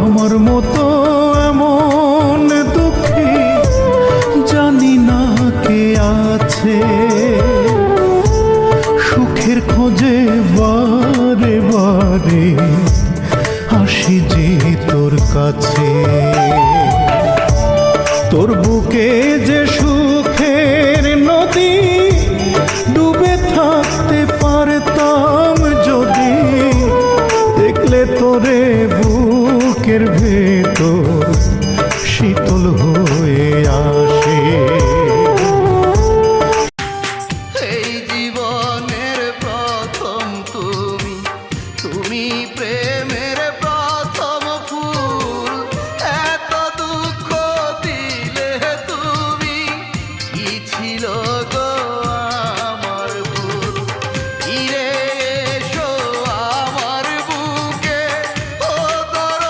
আমার মতো এমন দুঃখী জানি না কে আছে, সুখের খোঁজে বারে বারে আসি যে তোর কাছে। তোর বুকে যে সুখের নদী, ডুবে থাকতে পারতাম যদি, দেখলে তোরে বুকের ভেতর